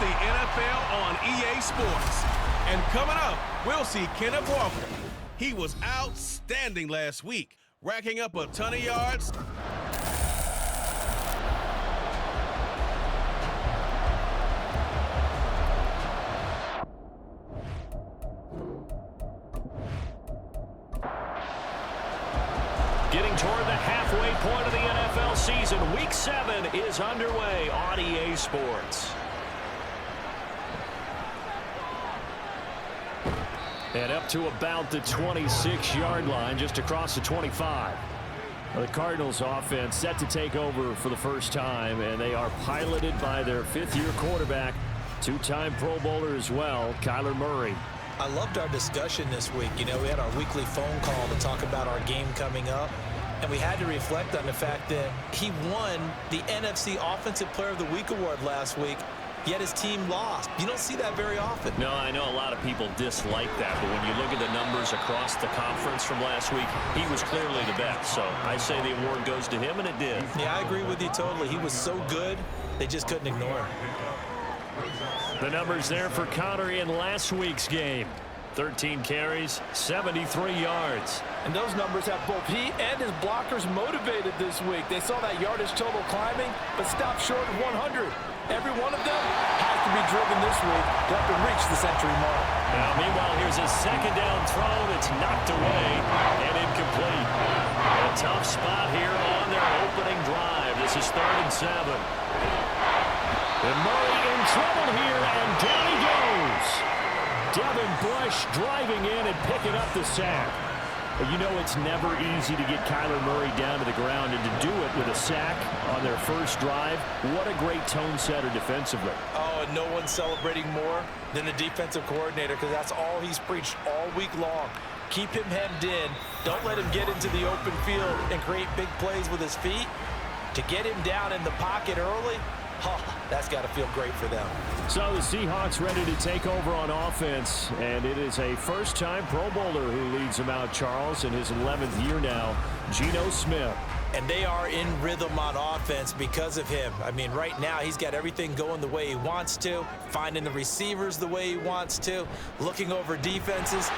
the NFL on EA Sports. And coming up, we'll see Kenneth Walker. He was outstanding last week, racking up a ton of yards. Getting toward the halfway point of the NFL season, Week 7 is underway on EA Sports. And up to about the 26-yard line, just across the 25. The Cardinals offense set to take over for the first time, and they are piloted by their fifth-year quarterback, two-time Pro Bowler as well, Kyler Murray. I loved our discussion this week. You know, we had our weekly phone call to talk about our game coming up, and we had to reflect on the fact that he won the NFC Offensive Player of the Week award last week, yet his team lost. You don't see that very often. No, I know a lot of people dislike that, but when you look at the numbers across the conference from last week, he was clearly the best. So I say the award goes to him, and it did. Yeah, I agree with you totally. He was so good, they just couldn't ignore him. The numbers there for Connery in last week's game. 13 carries, 73 yards. And those numbers have both he and his blockers motivated this week. They saw that yardage total climbing, but stopped short of 100. Every one of them has to be driven this week to have to reach the century mark. Now, meanwhile, here's a second down throw that's knocked away and incomplete. A tough spot here on their opening drive. This is 3rd and 7. And Murray in trouble here, and down he goes. Devin Bush driving in and picking up the sack. But you know it's never easy to get Kyler Murray down to the ground, and to do it with a sack on their first drive, what a great tone setter defensively. Oh, and no one's celebrating more than the defensive coordinator, because that's all he's preached all week long. Keep him hemmed in. Don't let him get into the open field and create big plays with his feet. To get him down in the pocket early, that's got to feel great for them. So the Seahawks ready to take over on offense, and it is a first-time Pro Bowler who leads them out, Charles, in his 11th year now, Geno Smith. And they are in rhythm on offense because of him. I mean, right now he's got everything going the way he wants to, finding the receivers the way he wants to, looking over defenses.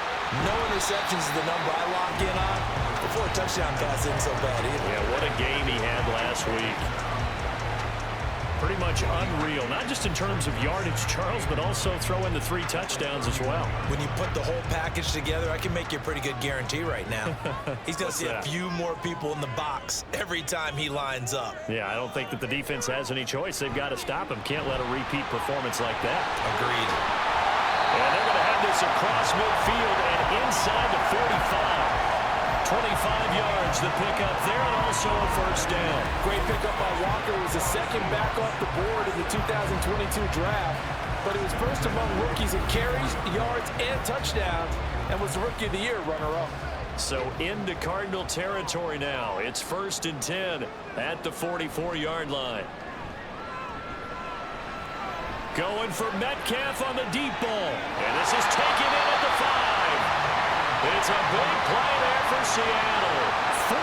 No interceptions is the number I lock in on. Before a touchdown pass isn't so bad either. Yeah, what a game he had last week. Pretty much unreal, not just in terms of yardage, Charles, but also throw in the 3 touchdowns as well. When you put the whole package together, I can make you a pretty good guarantee right now. He's going to see a few more people in the box every time he lines up. Yeah, I don't think that the defense has any choice. They've got to stop him. Can't let a repeat performance like that. Agreed. And they're going to have this across midfield and inside the 45. 25 yards, the pickup there, and also a first down. Great pickup by Walker. It was the second back off the board in the 2022 draft, but he was first among rookies in carries, yards, and touchdowns, and was the Rookie of the Year runner-up. So into Cardinal territory now. It's 1st and 10 at the 44-yard line. Going for Metcalf on the deep ball, and this is taken in at the 5. It's a big play there for Seattle. 41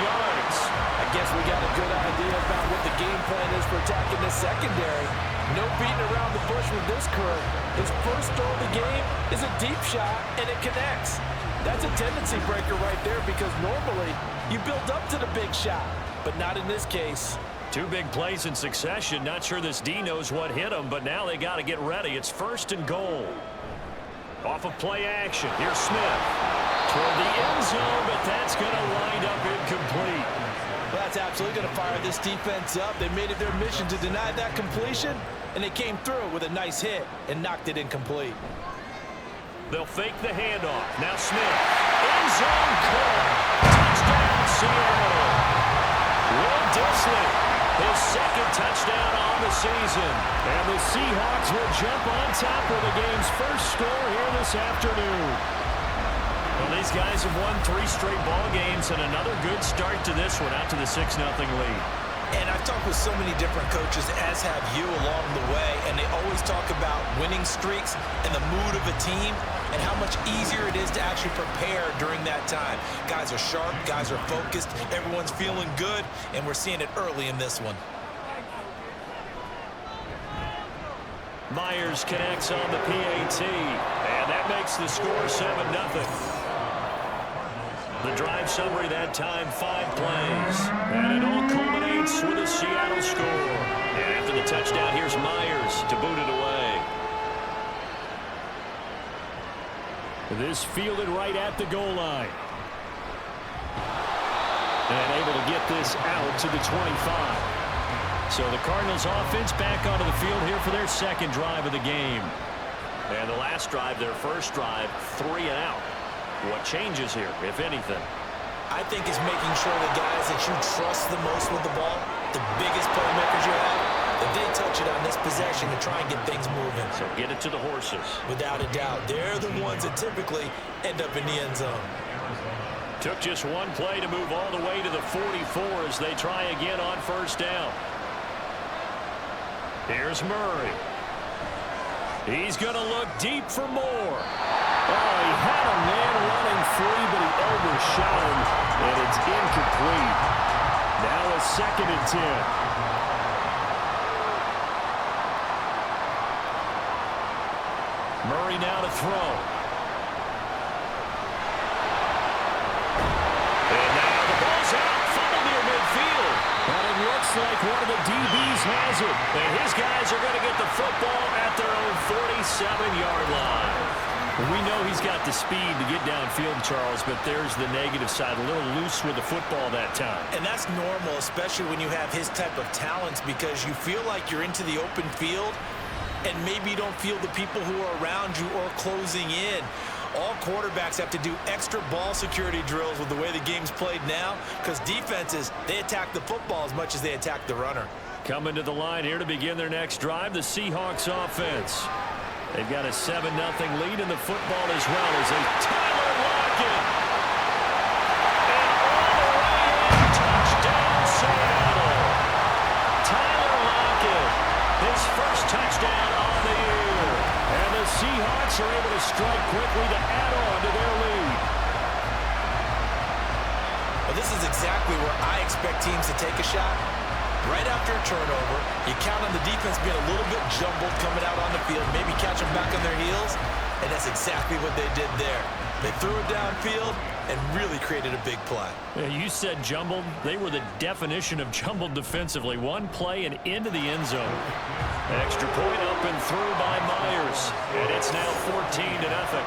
yards. I guess we got a good idea about what the game plan is for attacking this secondary. No beating around the bush with this curve. His first throw of the game is a deep shot, and it connects. That's a tendency breaker right there, because normally you build up to the big shot, but not in this case. 2 big plays in succession. Not sure this D knows what hit him, but now they got to get ready. It's 1st and goal. Off of play action. Here's Smith. Toward the end zone, but that's going to wind up incomplete. Well, that's absolutely going to fire this defense up. They made it their mission to deny that completion, and they came through with a nice hit and knocked it incomplete. They'll fake the handoff. Now Smith. End zone call. Touchdown, Seattle. Will Disley, his 2nd touchdown on the season. And the Seahawks will jump on top of the game's first score here this afternoon. Well, these guys have won 3 straight ball games, and another good start to this one, out to the 6-0 lead. And I've talked with so many different coaches, as have you, along the way, and they always talk about winning streaks and the mood of a team and how much easier it is to actually prepare during that time. Guys are sharp, guys are focused, everyone's feeling good, and we're seeing it early in this one. Myers connects on the PAT, and that makes the score 7-0. The drive summary that time, 5 plays. And it all culminates with a Seattle score. And after the touchdown, here's Myers to boot it away. This fielded right at the goal line. And able to get this out to the 25. So the Cardinals offense back onto the field here for their second drive of the game. And the last drive, their first drive, 3 and out. What changes here, if anything? I think it's making sure the guys that you trust the most with the ball, the biggest playmakers you have, that they touch it on this possession to try and get things moving. So get it to the horses. Without a doubt. They're the ones that typically end up in the end zone. Took just one play to move all the way to the 44 as they try again on first down. Here's Murray. He's going to look deep for more. Oh, he had a man running free, but he overshot him, and it's incomplete. Now a 2nd and 10. Murray now to throw. And now the ball's out, funneled near midfield. And it looks like one of the DBs has it. And his guys are going to get the football at their own 47-yard line. We know he's got the speed to get downfield, Charles, but there's the negative side. A little loose with the football that time. And that's normal, especially when you have his type of talents, because you feel like you're into the open field and maybe you don't feel the people who are around you or closing in. All quarterbacks have to do extra ball security drills with the way the game's played now, because defenses, they attack the football as much as they attack the runner. Coming to the line here to begin their next drive, the Seahawks offense. They've got a 7-0 lead in the football as well as a Tyler Lockett. And all the way in, touchdown Seattle. Tyler Lockett, his first touchdown on the year. And the Seahawks are able to strike quickly to add on to their lead. Well, this is exactly where I expect teams to take a shot. Right after a turnover, you count on the defense being a little bit jumbled coming out on the field, maybe catch them back on their heels, and that's exactly what they did there. They threw it downfield and really created a big play. Yeah, you said jumbled. They were the definition of jumbled defensively. One play and into the end zone. Extra point up and through by Myers, and it's now 14-0.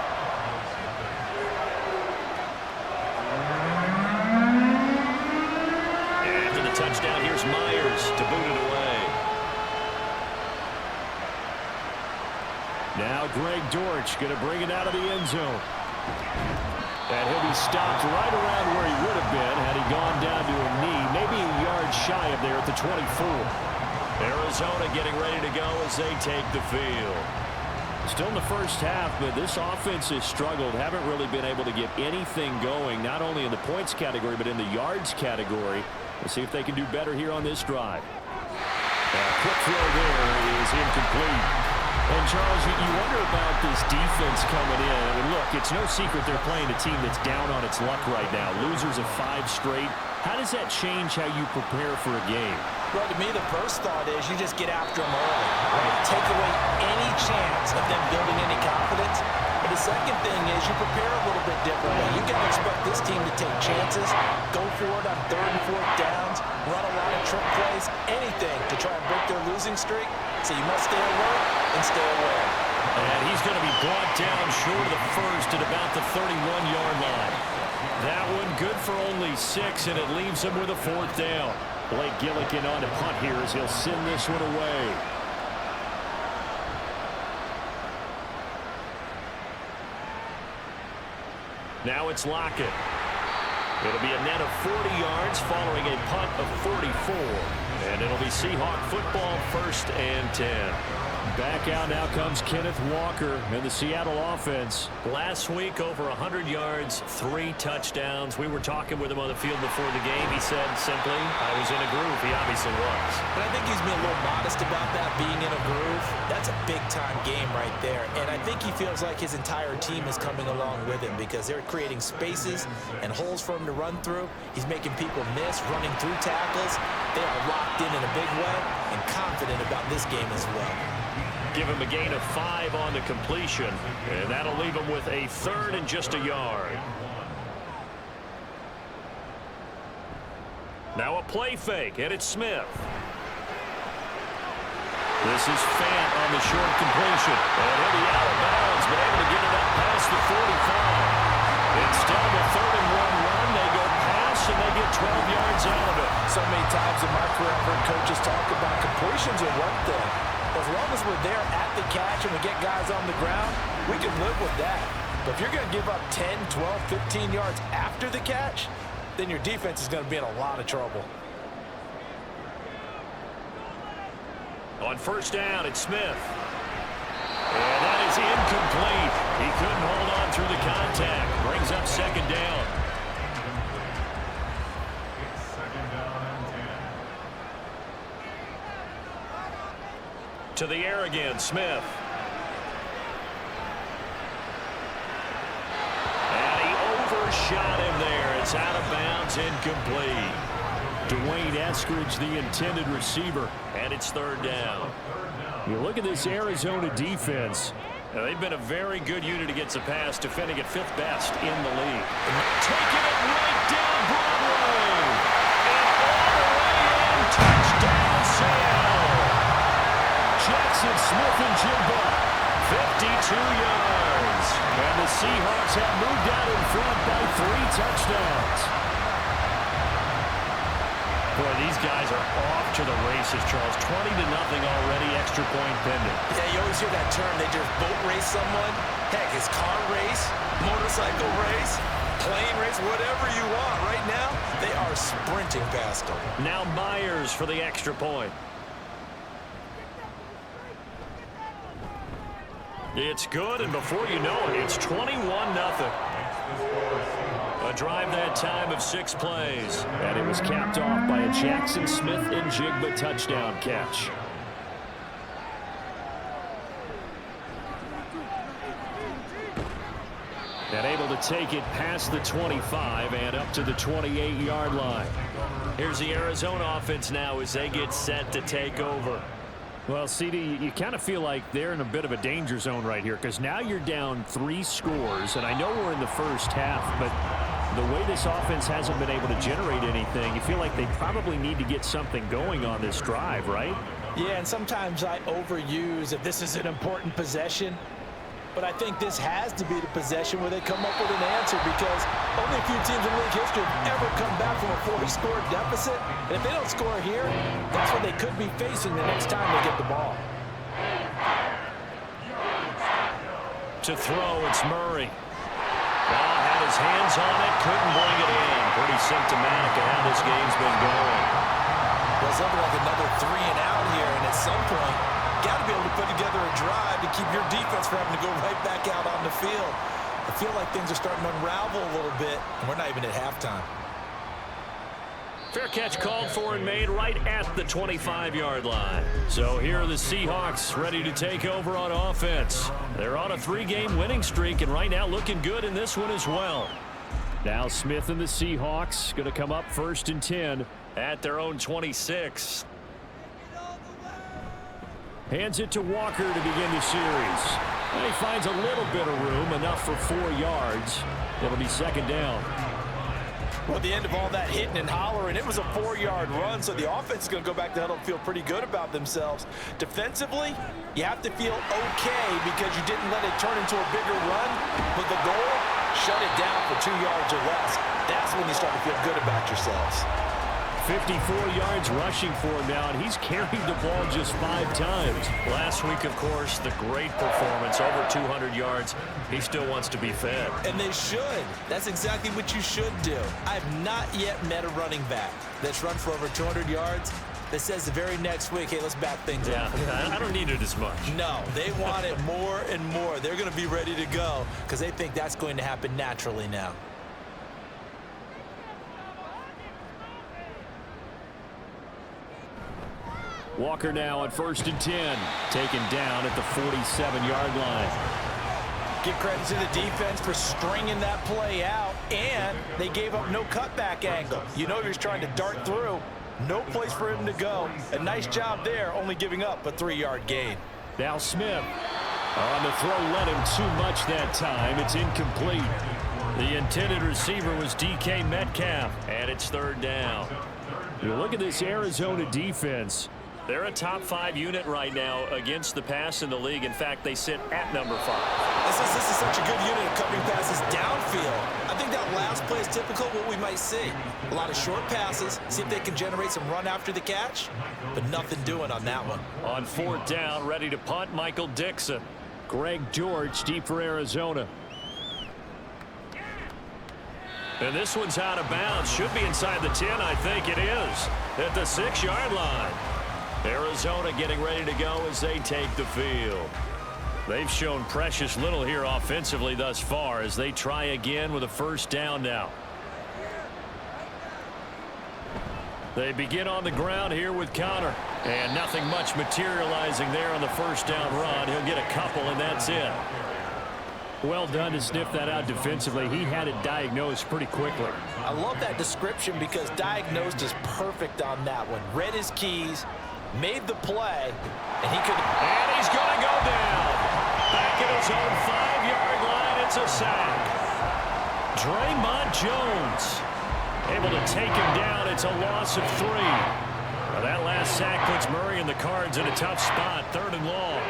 Touchdown, here's Myers to boot it away. Now Greg Dortch going to bring it out of the end zone. And he'll be stopped right around where he would have been had he gone down to a knee, maybe a yard shy of there at the 24. Arizona getting ready to go as they take the field. Still in the first half, but this offense has struggled. Haven't really been able to get anything going, not only in the points category, but in the yards category. We'll see if they can do better here on this drive. Quick throw there is incomplete. And, Charles, you wonder about this defense coming in. I mean, look, it's no secret they're playing a team that's down on its luck right now. Losers of 5 straight. How does that change how you prepare for a game? Well, to me, the first thought is you just get after them early. Right? Take away any chance of them building any confidence. But the second thing is you prepare a little bit differently. You can expect this team to take chances, go for it on 3rd and 4th downs, run a lot of trick plays, anything to try and break their losing streak. So you must stay alert and stay aware. And he's going to be brought down short of the first at about the 31-yard line. That one good for only 6, and it leaves him with a 4th down. Blake Gillikin on to punt here as he'll send this one away. Now it's Lockett. It'll be a net of 40 yards following a punt of 44. And it'll be Seahawk football, 1st and 10. Back out now comes Kenneth Walker and the Seattle offense. Last week, over 100 yards, 3 touchdowns. We were talking with him on the field before the game. He said simply, I was in a groove. He obviously was. But I think he's being a little modest asked about that being in a groove, that's a big-time game right there. And I think he feels like his entire team is coming along with him because they're creating spaces and holes for him to run through. He's making people miss, running through tackles. They are locked in a big way and confident about this game as well. Give him a gain of 5 on the completion, and that'll leave him with a 3rd and just a yard. Now a play fake, and it's Smith. This is Fant on the short completion. And he'll be out of bounds, but able to get it up past the 45. Instead of a 3rd and 1 run, they go pass, and they get 12 yards out of it. So many times in my career, I've heard coaches talk about completions are one thing. As long as we're there at the catch and we get guys on the ground, we can live with that. But if you're going to give up 10, 12, 15 yards after the catch, then your defense is going to be in a lot of trouble. On first down, it's Smith. And that is incomplete. He couldn't hold on through the contact. Brings up 2nd down. To the air again, Smith. And he overshot him there. It's out of bounds, incomplete. Dwayne Eskridge, the intended receiver, and it's 3rd down. You look at this Arizona defense. They've been a very good unit against the pass, defending at 5th best in the league. Taking it right down Broadway. And all the way in, touchdown Seattle. Jackson Smith-Njigba, 52 yards. And the Seahawks have moved out in front by 3 touchdowns. Boy, these guys are off to the races, Charles. 20-0 already, extra point pending. Yeah, you always hear that term. They just boat race someone. Heck, it's car race, motorcycle race, plane race, whatever you want. Right now, they are sprinting past them. Now Myers for the extra point. It's good, and before you know it, it's 21-0. A drive that time of 6 plays. And it was capped off by a Jackson Smith-Njigba touchdown catch. And able to take it past the 25 and up to the 28-yard line. Here's the Arizona offense now as they get set to take over. Well, CD, you kind of feel like they're in a bit of a danger zone right here because now you're down 3 scores, and I know we're in the first half, but the way this offense hasn't been able to generate anything, you feel like they probably need to get something going on this drive, right? Yeah, and sometimes I overuse if this is an important possession. But I think this has to be the possession where they come up with an answer because only a few teams in league history have ever come back from a 4-score deficit. And if they don't score here, that's what they could be facing the next time they get the ball. To throw, it's Murray. Ball had his hands on it, couldn't bring it in. Pretty symptomatic of how this game's been going. Well, it's looking like another 3 and out here, and at some point, got to be able to put together a drive to keep your defense from having to go right back out on the field. I feel like things are starting to unravel a little bit, and we're not even at halftime. Fair catch called for and made right at the 25-yard line. So here are the Seahawks ready to take over on offense. They're on a 3-game winning streak, and right now looking good in this one as well. Now Smith and the Seahawks going to come up 1st and 10 at their own 26. Hands it to Walker to begin the series. And he finds a little bit of room, enough for 4 yards. It'll be 2nd down. Well, at the end of all that hitting and hollering, it was a 4-yard run, so the offense is going to go back to the huddle and feel pretty good about themselves. Defensively, you have to feel okay because you didn't let it turn into a bigger run, but the goal, shut it down for 2 yards or less. That's when you start to feel good about yourselves. 54 yards rushing for him now, and he's carried the ball just 5 times. Last week, of course, the great performance, over 200 yards. He still wants to be fed. And they should. That's exactly what you should do. I've not yet met a running back that's run for over 200 yards that says the very next week, hey, let's back things up. Yeah, I don't need it as much. No, they want it more and more. They're going to be ready to go because they think that's going to happen naturally now. Walker now on 1st and 10. Taken down at the 47-yard line. Give credit to the defense for stringing that play out, and they gave up no cutback angle. You know he was trying to dart through. No place for him to go. A nice job there, only giving up a 3-yard gain. Now Smith. On the throw, led him too much that time. It's incomplete. The intended receiver was DK Metcalf, and it's 3rd down. You look at this Arizona defense. They're a top 5 unit right now against the pass in the league. In fact, they sit at number 5. This is such a good unit of covering passes downfield. I think that last play is typical of what we might see. A lot of short passes, see if they can generate some run after the catch, but nothing doing on that one. On 4th down, ready to punt, Michael Dixon. Greg George deep for Arizona. And this one's out of bounds. Should be inside the 10, I think it is. At the 6-yard line. Arizona getting ready to go as they take the field. They've shown precious little here offensively thus far as they try again with a 1st down now. They begin on the ground here with Connor. And nothing much materializing there on the 1st down run. He'll get a couple, and that's it. Well done to sniff that out defensively. He had it diagnosed pretty quickly. I love that description because diagnosed is perfect on that one. Read his keys, made the play, and he could... And he's going to go down. Back at his own 5-yard line, it's a sack. Draymond Jones able to take him down. It's a loss of 3. Now that last sack puts Murray and the Cards in a tough spot. 3rd and long.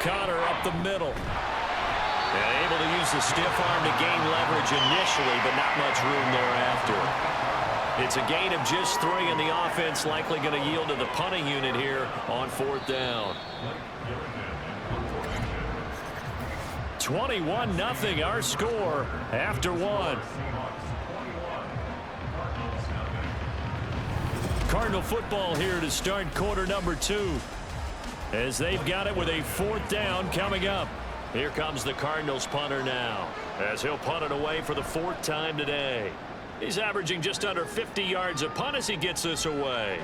Connor up the middle. And able to use the stiff arm to gain leverage initially, but not much room thereafter. It's a gain of just 3, and the offense likely going to yield to the punting unit here on 4th down. 21-0 our score after 1. Cardinal football here to start quarter number 2. As they've got it with a 4th down coming up. Here comes the Cardinals punter now, as he'll punt it away for the 4th time today. He's averaging just under 50 yards a punt as he gets this away.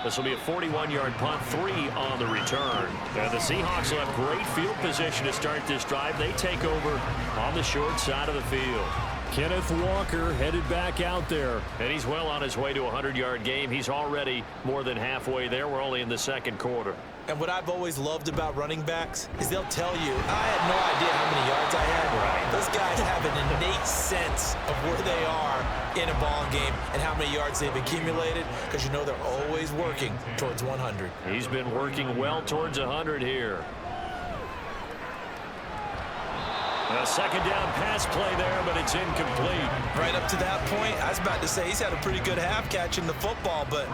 This will be a 41-yard punt, 3 on the return. And the Seahawks will have great field position to start this drive. They take over on the short side of the field. Kenneth Walker headed back out there. And he's well on his way to a 100-yard game. He's already more than halfway there. We're only in the 2nd quarter. And what I've always loved about running backs is they'll tell you, I had no idea how many yards I had. Right. Those guys have an innate sense of where they are in a ball game and how many yards they've accumulated, because you know they're always working towards 100. He's been working well towards 100 here. A 2nd down pass play there, but it's incomplete. Right up to that point, I was about to say he's had a pretty good half catching the football, but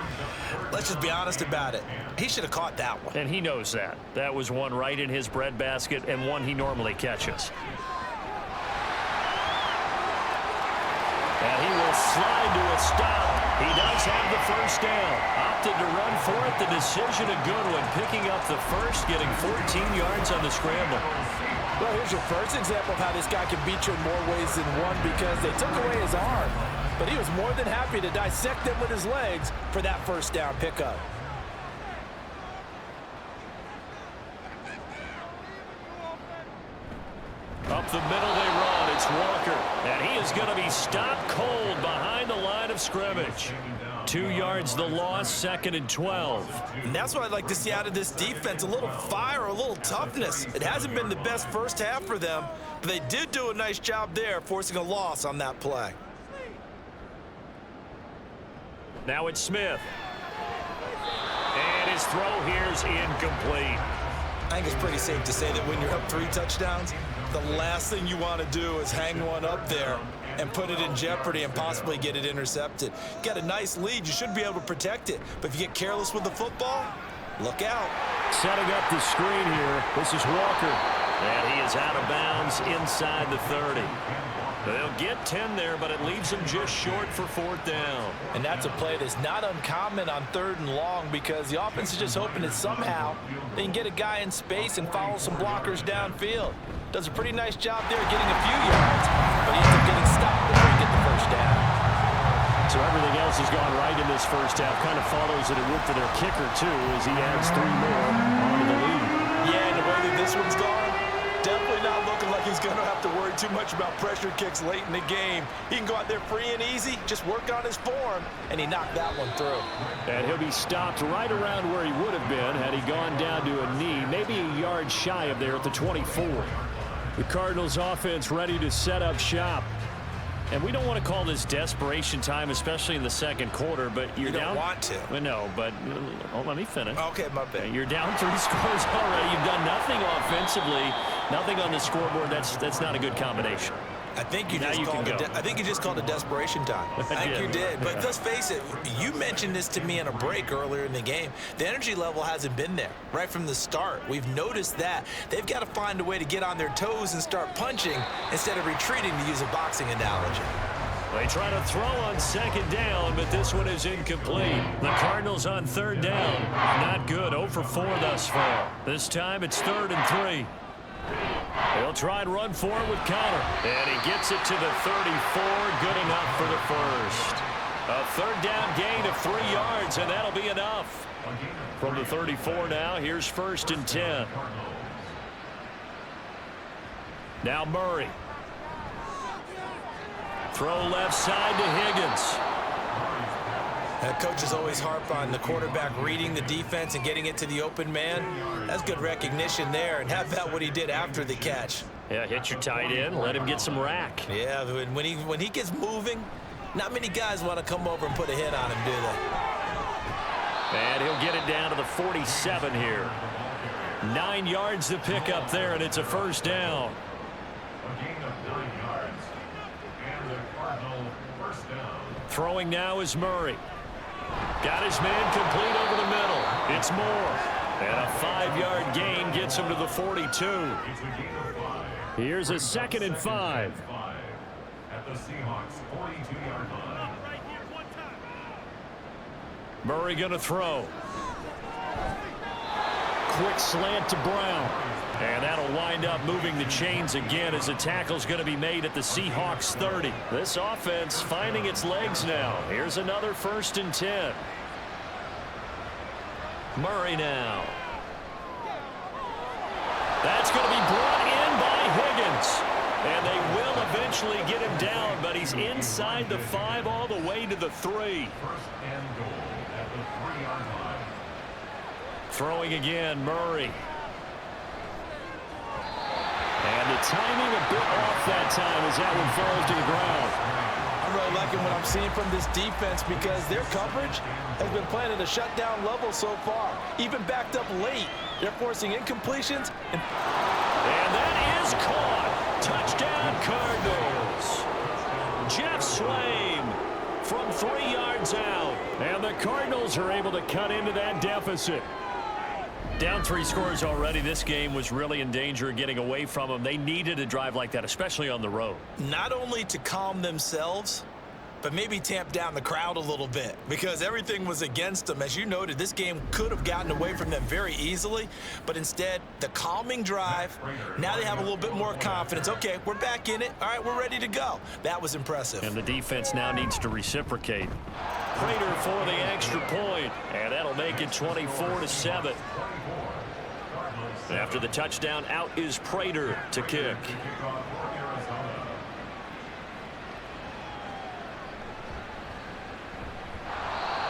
let's just be honest about it. He should have caught that one. And he knows that. That was one right in his breadbasket and one he normally catches. And he will slide to a stop. He does have the 1st down. Opted to run for it. The decision a good one. Picking up the 1st, getting 14 yards on the scramble. Well, here's your first example of how this guy can beat you in more ways than one, because they took away his arm. But he was more than happy to dissect them with his legs for that 1st down pickup. Up the middle they run. It's Walker. And he is going to be stopped cold behind the line of scrimmage. 2 yards the loss, 2nd and 12. And that's what I'd like to see out of this defense. A little fire, a little toughness. It hasn't been the best 1st half for them, but they did do a nice job there, forcing a loss on that play. Now it's Smith. And his throw here is incomplete. I think it's pretty safe to say that when you're up 3 touchdowns, the last thing you want to do is hang one up there and put it in jeopardy and possibly get it intercepted. You got a nice lead. You should be able to protect it. But if you get careless with the football, look out. Setting up the screen here. This is Walker. And he is out of bounds inside the 30. They'll get 10 there, but it leaves them just short for 4th down. And that's a play that's not uncommon on 3rd and long, because the offense is just hoping that somehow they can get a guy in space and follow some blockers downfield. Does a pretty nice job there getting a few yards, but he ends up getting stopped before he gets the 1st down. So everything else has gone right in this first half. Kind of follows that it would for their kicker, too, as he adds 3 more onto the lead. Yeah, and the way that this one's gone, definitely not looking like he's going to have to worry too much about pressure kicks late in the game. He can go out there free and easy, just work on his form, and he knocked that one through. And he'll be stopped right around where he would have been had he gone down to a knee, maybe a yard shy of there at the 24. The Cardinals offense ready to set up shop. And we don't want to call this desperation time, especially in the second quarter, but you're you down. don't want to. Well, no, but let me finish. Okay, my bad. You're down 3 scores already. You've done nothing offensively, nothing on the scoreboard. That's not a good combination. I think you Now just you called can it. go. I think you just called it desperation time. I think you did. But let's face it. You mentioned this to me in a break earlier in the game. The energy level hasn't been there right from the start. We've noticed that they've got to find a way to get on their toes and start punching instead of retreating, to use a boxing analogy. They try to throw on second down, but this one is incomplete. The Cardinals on third down. Not good. 0 for 4 thus far. This time it's 3rd and 3. They'll try and run for it with Connor. And he gets it to the 34. Good enough for the first. A third down gain of 3 yards, and that'll be enough. From the 34 now, here's 1st and 10. Now Murray. Throw left side to Higgins. Coaches always harp on the quarterback reading the defense and getting it to the open man. That's good recognition there, and have that what he did after the catch. Yeah, hit your tight end. Let him get some rack. Yeah, when he gets moving, not many guys want to come over and put a hit on him, do they? And he'll get it down to the 47 here. 9 yards to pick up there, and it's a first down. Throwing now is Murray. Got his man complete over the middle. It's Moore. And a 5-yard gain gets him to the 42. Here's a 2nd and 5. At the Seahawks 42-yard line. Murray going to throw. Quick slant to Brown. And that'll wind up moving the chains again as the tackle's going to be made at the Seahawks 30. This offense finding its legs now. Here's another 1st and 10. Murray now. That's going to be brought in by Higgins. And they will eventually get him down, but he's inside the 5 all the way to the 3. 1st and goal at the 3-yard line. Throwing again, Murray. And the timing a bit off that time as that one falls to the ground. I'm really liking what I'm seeing from this defense because their coverage has been playing at a shutdown level so far. Even backed up late, they're forcing incompletions. And that is caught. Touchdown, Cardinals. Jeff Swaim from 3 yards out. And the Cardinals are able to cut into that deficit. Down 3 scores already. This game was really in danger of getting away from them. They needed a drive like that, especially on the road. Not only to calm themselves, but maybe tamp down the crowd a little bit because everything was against them. As you noted, this game could have gotten away from them very easily, but instead, the calming drive, now they have a little bit more confidence. Okay, we're back in it. All right, we're ready to go. That was impressive. And the defense now needs to reciprocate. Prater for the extra point, and that'll make it 24-7. After the touchdown, out is Prater to kick.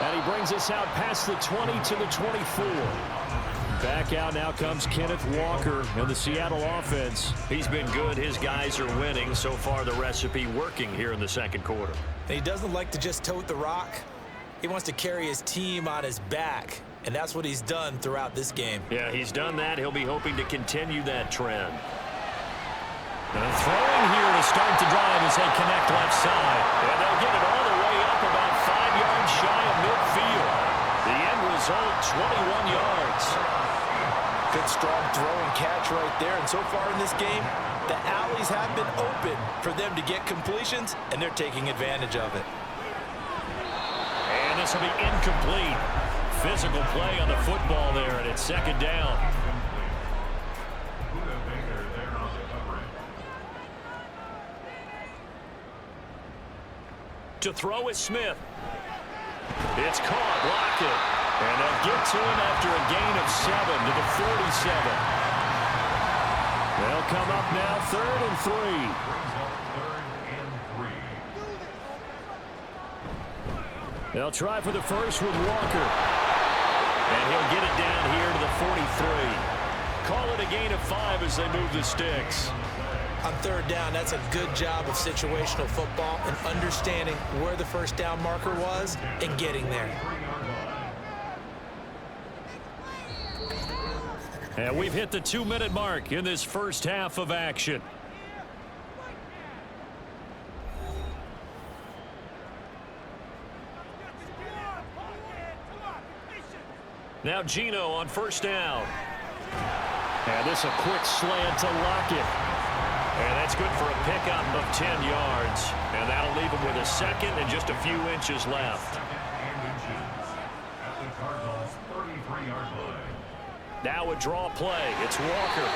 And he brings us out past the 20 to the 24. Back out now comes Kenneth Walker and the Seattle offense. He's been good. His guys are winning. So far, the recipe working here in the second quarter. And he doesn't like to just tote the rock. He wants to carry his team on his back, and that's what he's done throughout this game. Yeah, he's done that. He'll be hoping to continue that trend. And throwing here to start the drive as they connect left side. And they'll get it all the way up about 5 yards shy of midfield. The end result, 21 yards. Good, strong throw and catch right there. And so far in this game, the alleys have been open for them to get completions, and they're taking advantage of it. And this will be incomplete. Physical play on the football there, and it's 2nd down. To throw is Smith. It's caught, Lockett. And they'll get to him after a gain of 7 to the 47. They'll come up now 3rd and 3. They'll try for the first with Walker. And he'll get it down here to the 43. Call it a gain of 5 as they move the sticks. On 3rd down, that's a good job of situational football and understanding where the first down marker was and getting there. And we've hit the 2-minute mark in this first half of action. Now Geno on first down. And this a quick slant to Lockett. And that's good for a pickup of 10 yards. And that'll leave him with a second and just a few inches left. At the Cardinals' 33-yard line. Now a draw play. It's Walker.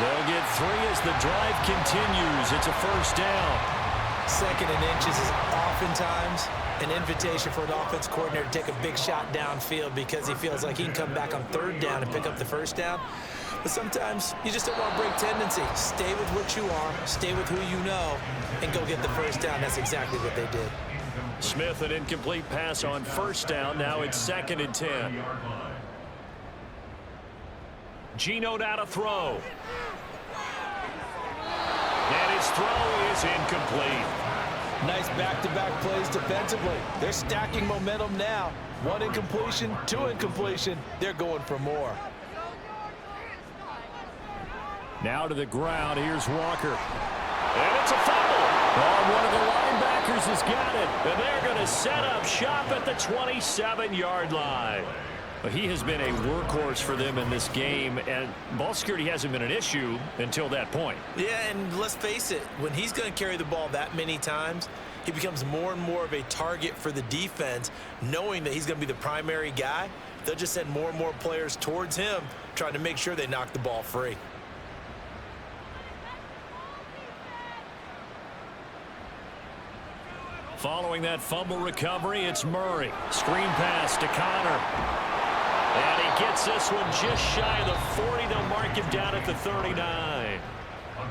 They'll get 3 as the drive continues. It's a first down. 2nd and inches is oftentimes an invitation for an offense coordinator to take a big shot downfield because he feels like he can come back on 3rd down and pick up the first down. But sometimes you just don't want to break tendency. Stay with what you are, stay with who you know, and go get the first down. That's exactly what they did. Smith, an incomplete pass on first down. Now it's 2nd and 10. Geno now to throw. And his throw is incomplete. Nice back-to-back plays defensively. They're stacking momentum now. 1 incompletion, 2 incompletion. They're going for more. Now to the ground. Here's Walker. And it's a fumble. Oh, one of the linebackers has got it. And they're going to set up shop at the 27-yard line. He has been a workhorse for them in this game, and ball security hasn't been an issue until that point. Yeah, and let's face it, when he's going to carry the ball that many times, he becomes more and more of a target for the defense, knowing that he's going to be the primary guy. They'll just send more and more players towards him, trying to make sure they knock the ball free. Following that fumble recovery, it's Murray. Screen pass to Connor. And he gets this one just shy of the 40. They'll mark him down at the 39.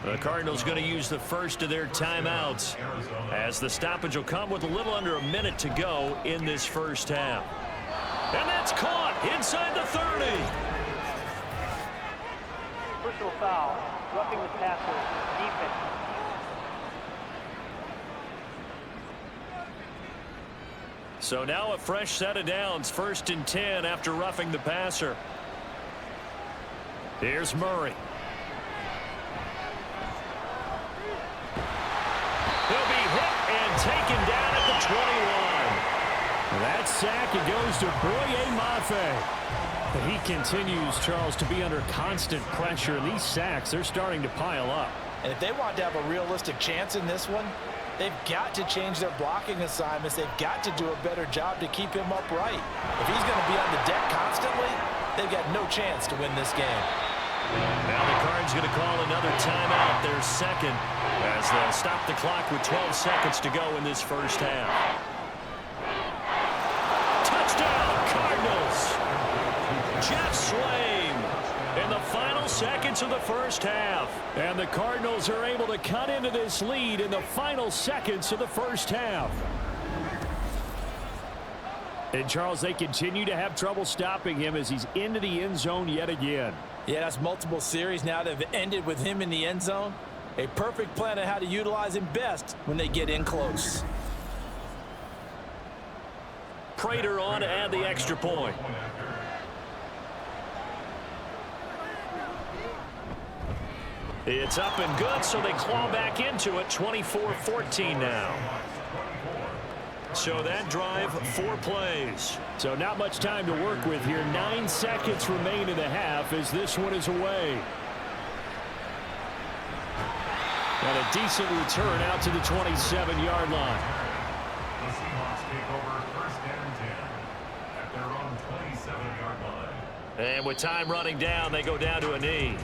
The Cardinals going to use the first of their timeouts as the stoppage will come with a little under a minute to go in this first half. And that's caught inside the 30. Personal foul, roughing the passer, defense. So now a fresh set of downs, 1st and 10 after roughing the passer. Here's Murray. He'll be hit and taken down at the 21. That sack, it goes to Boye Mafe. But he continues, Charles, to be under constant pressure. And these sacks, they're starting to pile up. And if they want to have a realistic chance in this one, they've got to change their blocking assignments. They've got to do a better job to keep him upright. If he's going to be on the deck constantly, they've got no chance to win this game. Now the Cards going to call another timeout, their second, as they'll stop the clock with 12 seconds to go in this first half. Touchdown, Cardinals! Jeff Swain in the final seconds of the first half. And the Cardinals are able to cut into this lead in the final seconds of the first half. And, Charles, they continue to have trouble stopping him as he's into the end zone yet again. Yeah, that's multiple series now that have ended with him in the end zone. A perfect plan on how to utilize him best when they get in close. Prater on to add the extra point. It's up and good, so they claw back into it, 24-14 now. So that drive, 4 plays. So not much time to work with here. 9 seconds remain in the half as this one is away. And a decent return out to the 27-yard line. The Seahawks take over 1st and 10 at their own 27-yard line. And with time running down, they go down to a knee.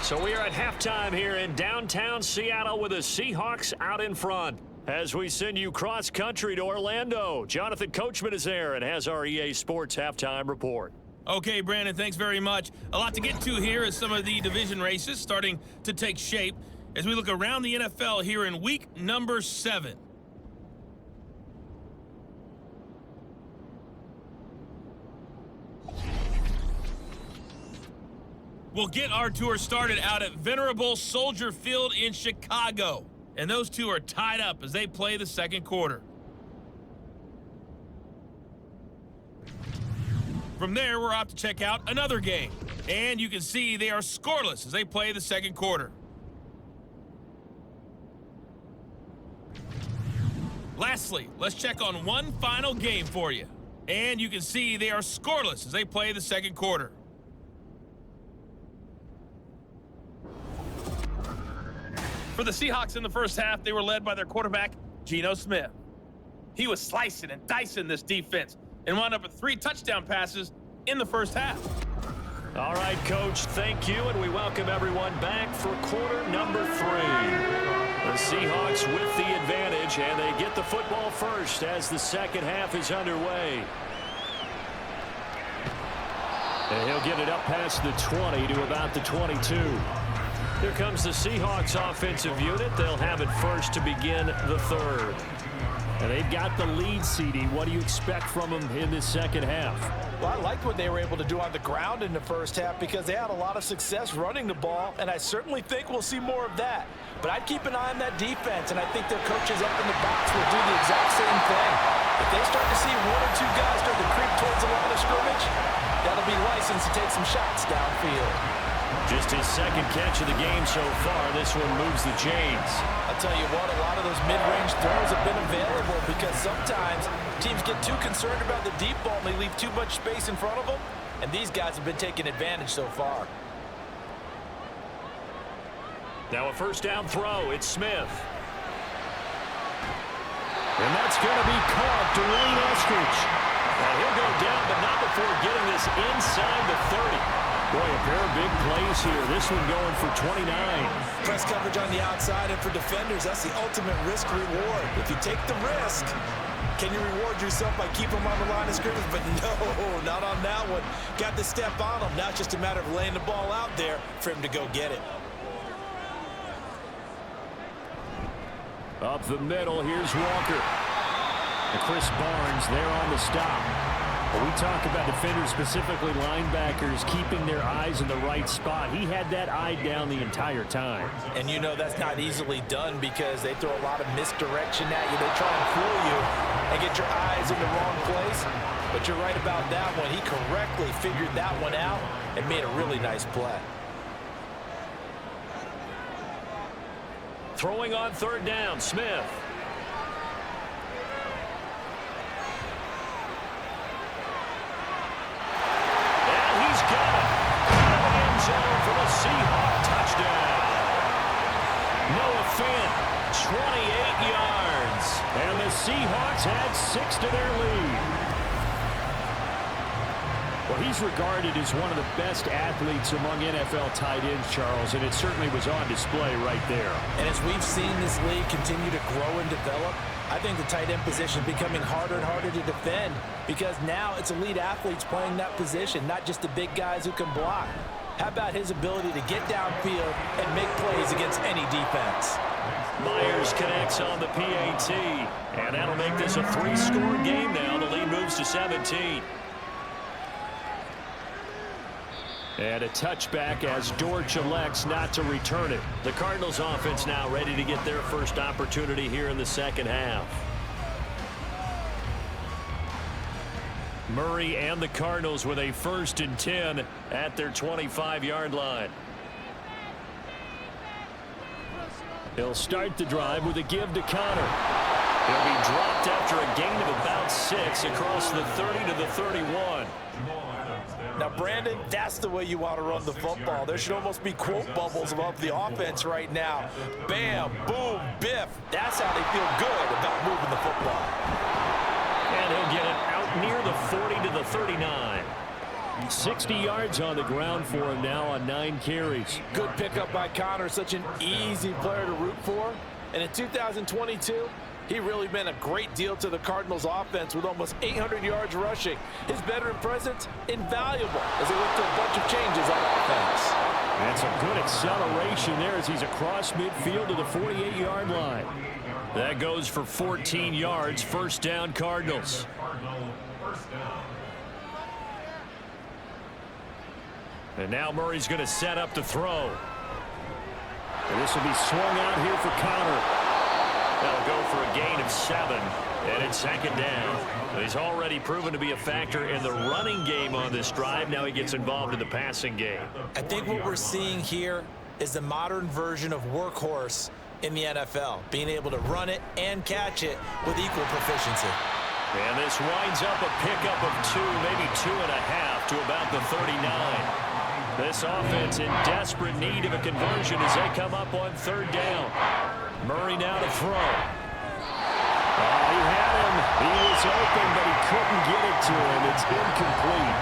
So we are at halftime here in downtown Seattle with the Seahawks out in front. As we send you cross-country to Orlando, Jonathan Coachman is there and has our EA Sports halftime report. Okay, Brandon, thanks very much. A lot to get to here as some of the division races starting to take shape as we look around the NFL here in week number 7. We'll get our tour started out at Venerable Soldier Field in Chicago. And those two are tied up as they play the second quarter. From there, we're off to check out another game. And you can see they are scoreless as they play the second quarter. Lastly, let's check on one final game for you. And you can see they are scoreless as they play the second quarter. For the Seahawks in the first half, they were led by their quarterback, Geno Smith. He was slicing and dicing this defense and wound up with 3 touchdown passes in the first half. All right, Coach, thank you, and we welcome everyone back for quarter number 3. The Seahawks with the advantage, and they get the football first as the second half is underway. And he'll get it up past the 20 to about the 22. Here comes the Seahawks offensive unit. They'll have it first to begin the third. And they've got the lead, CD. What do you expect from them in this second half? Well, I liked what they were able to do on the ground in the first half because they had a lot of success running the ball, and I certainly think we'll see more of that. But I'd keep an eye on that defense, and I think their coaches up in the box will do the exact same thing. If they start to see 1 or 2 guys start to creep towards the line of scrimmage, that'll be licensed to take some shots downfield. Just his second catch of the game so far. This one moves the chains. I'll tell you what, a lot of those mid-range throws have been available because sometimes teams get too concerned about the deep ball and they leave too much space in front of them, and these guys have been taking advantage so far. Now a first down throw. It's Smith. And that's going to be caught. Dwayne Eskridge. Now he'll go down, but not before getting this inside the 30. Boy, a pair of big plays here. This one going for 29. Press coverage on the outside, and for defenders, that's the ultimate risk-reward. If you take the risk, can you reward yourself by keeping them on the line of scrimmage? But no, not on that one. Got the step on them. Now it's just a matter of laying the ball out there for him to go get it. Up the middle, here's Walker. And Chris Barnes there on the stop. But we talk about defenders, specifically linebackers, keeping their eyes in the right spot. He had that eye down the entire time. And you know that's not easily done because they throw a lot of misdirection at you. They try and fool you and get your eyes in the wrong place. But you're right about that one. He correctly figured that one out and made a really nice play. Throwing on third down, Smith. For the Seahawks touchdown. Noah Fant, 28 yards. And the Seahawks had 6 to their lead. Well, he's regarded as one of the best athletes among NFL tight ends, Charles, and it certainly was on display right there. And as we've seen this league continue to grow and develop, I think the tight end position is becoming harder and harder to defend because now it's elite athletes playing that position, not just the big guys who can block. How about his ability to get downfield and make plays against any defense? Myers connects on the PAT, and that'll make this a 3-score game now. The lead moves to 17. And a touchback as Dortch elects not to return it. The Cardinals offense now ready to get their first opportunity here in the second half. Murray and the Cardinals with a 1st and 10 at their 25-yard line. He'll start the drive with a give to Connor. He'll be dropped after a gain of about 6 across the 30 to the 31. Now, Brandon, that's the way you want to run the football. There should almost be quote bubbles above the offense right now. Bam, boom, biff. That's how they feel good about moving the football. And he'll get it out near the 40 to the 39. 60 yards on the ground for him now on 9 carries. Good pickup by Connor, such an easy player to root for. And in 2022, he really meant a great deal to the Cardinals offense with almost 800 yards rushing. His veteran presence, invaluable as they look for a bunch of changes on offense. And some good acceleration there as he's across midfield to the 48-yard line. That goes for 14 yards, first down Cardinals. And now Murray's going to set up to throw. And this will be swung out here for Connor. That'll go for a gain of 7. And it's second down. He's already proven to be a factor in the running game on this drive. Now he gets involved in the passing game. I think what we're seeing here is the modern version of workhorse in the NFL, being able to run it and catch it with equal proficiency. And this winds up a pickup of 2, maybe 2.5 to about the 39. This offense in desperate need of a conversion as they come up on third down. Murray now to throw. He had him. He was open, but he couldn't get it to him. It's incomplete.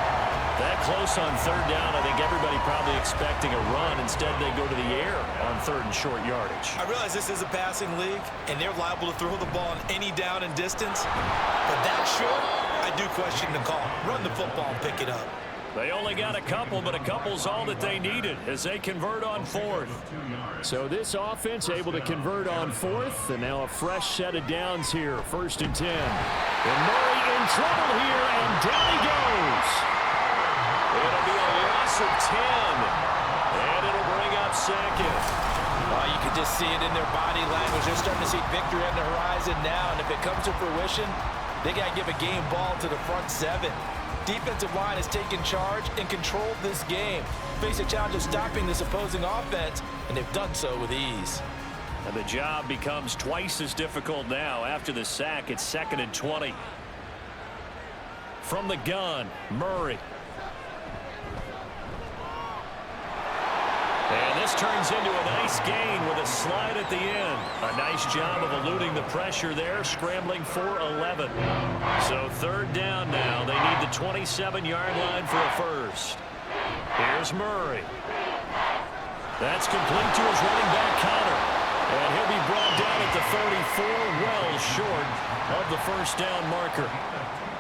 That close on third down, I think everybody probably expecting a run. Instead, they go to the air on third and short yardage. I realize this is a passing league, and they're liable to throw the ball on any down and distance. But that short, I do question the call. Run the football and pick it up. They only got a couple, but a couple's all that they needed as they convert on fourth. So this offense able to convert on fourth, and now a fresh set of downs here, 1st and 10. And Murray in trouble here, and down he goes. It'll be a loss of 10, and it'll bring up second. Well, you can just see it in their body language. They're starting to see victory on the horizon now, and if it comes to fruition, they got to give a game ball to the front 7. Defensive line has taken charge and controlled this game. Face a challenge of stopping this opposing offense, and they've done so with ease. And the job becomes twice as difficult now. After the sack, it's 2nd and 20. From the gun, Murray. And this turns into a nice gain with a slide at the end. A nice job of eluding the pressure there, scrambling for 11. So third down now. They need the 27-yard line for a first. Here's Murray. That's complete to his running back, Connor. And he'll be brought down at the 34, well short of the first down marker.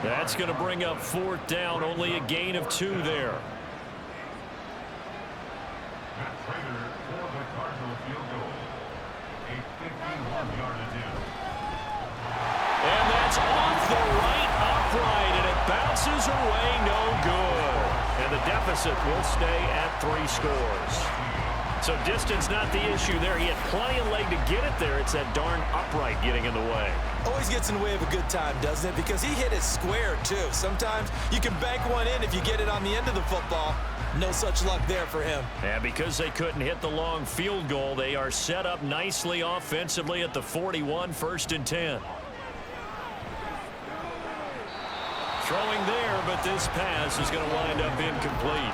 That's going to bring up 4th down, only a gain of 2 there. And that's off the right upright, and it bounces away, no good. And the deficit will stay at 3 scores. So distance not the issue there. He had plenty of leg to get it there. It's that darn upright getting in the way. Always gets in the way of a good time, doesn't it? Because he hit it square, too. Sometimes you can bank one in if you get it on the end of the football. No such luck there for him. And because they couldn't hit the long field goal, they are set up nicely offensively at the 41, 1st and 10. Throwing there, but this pass is going to wind up incomplete.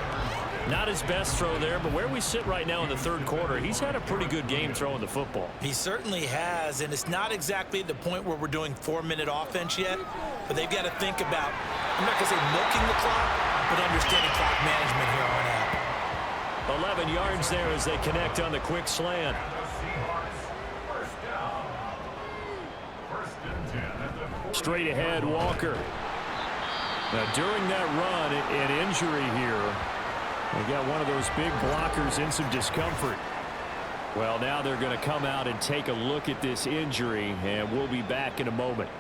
Not his best throw there, but where we sit right now in the third quarter, he's had a pretty good game throwing the football. He certainly has, and it's not exactly at the point where we're doing 4-minute offense yet, but they've got to think about, I'm not going to say milking the clock, but understanding clock management here on out. 11 yards there as they connect on the quick slant. Straight ahead, Walker. Now, during that run, an injury here. They got one of those big blockers in some discomfort. Well, now they're going to come out and take a look at this injury, and we'll be back in a moment.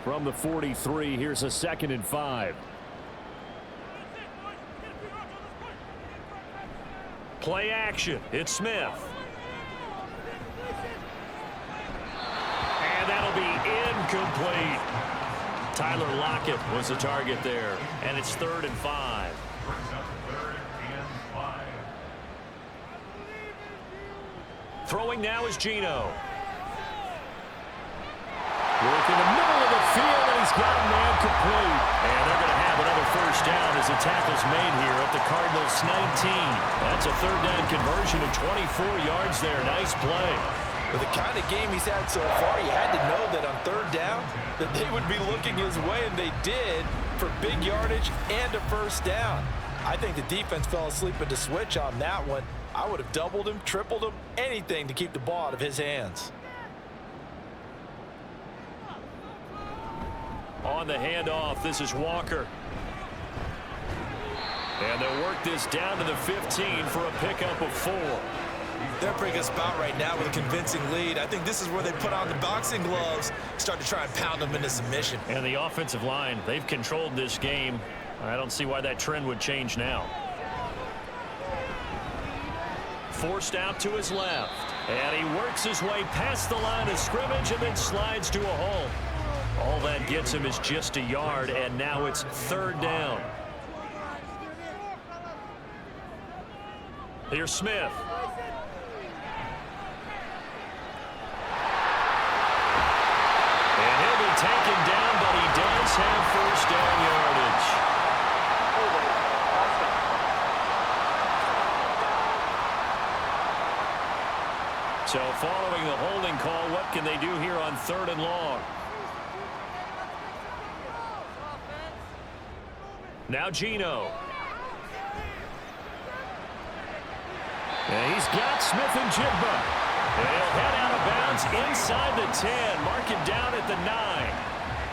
From the 43, here's a 2nd and 5. Play action. It's Smith. And that'll be incomplete. Tyler Lockett was the target there, and it's 3rd and 5. Throwing now is Geno. Work in the middle of the field, and he's got a man complete. And they're going to have another first down as the tackle's made here at the Cardinals 19. That's a 3rd down conversion of 24 yards there. Nice play. With the kind of game he's had so far, you had to know that on 3rd down that they would be looking his way, and they did. for big yardage and a first down. I think the defense fell asleep at the switch on that one. I would have doubled him, tripled him, anything to keep the ball out of his hands. On the handoff, this is Walker. And they'll work this down to the 15 for a pickup of 4. They're a pretty good spot right now with a convincing lead. I think this is where they put on the boxing gloves, start to try and pound them into submission. And the offensive line, they've controlled this game. I don't see why that trend would change now. Forced out to his left. And he works his way past the line of scrimmage and then slides to a hole. All that gets him is just a yard, and now it's 3rd down. Here's Smith. And he'll be taken down, but he does have first down yardage. So following the holding call, what can they do here on 3rd and long? Now Geno. And he's got Smith and Jigba. And he'll head out of bounds inside the 10. Mark him down at the 9.